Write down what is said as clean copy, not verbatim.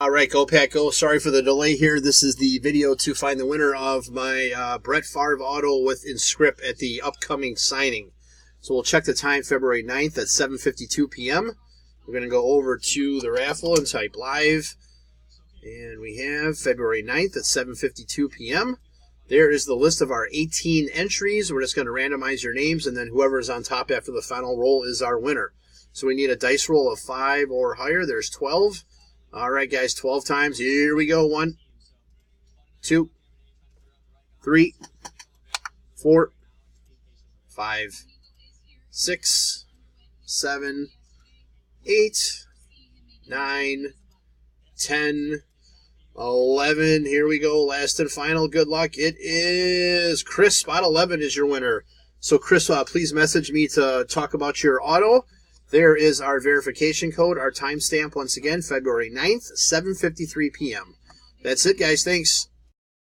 All right, go Pack Go. Sorry for the delay here. This is the video to find the winner of my Brett Favre auto with Inscript at the upcoming signing. So we'll check the time, February 9th at 7:52 p.m. We're going to go over to the raffle and type live. And we have February 9th at 7:52 p.m. There is the list of our 18 entries. We're just going to randomize your names, and then whoever is on top after the final roll is our winner. So we need a dice roll of 5 or higher. There's 12. All right, guys, 12 times. Here we go. 1, 2, 3, 4, 5, 6, 7, 8, 9, 10, 11. Here we go. Last and final. Good luck. It is Chris. Spot 11 is your winner. So, Chris, please message me to talk about your auto. There is our verification code, our timestamp once again, February 9th, 7:53 p.m. That's it, guys. Thanks.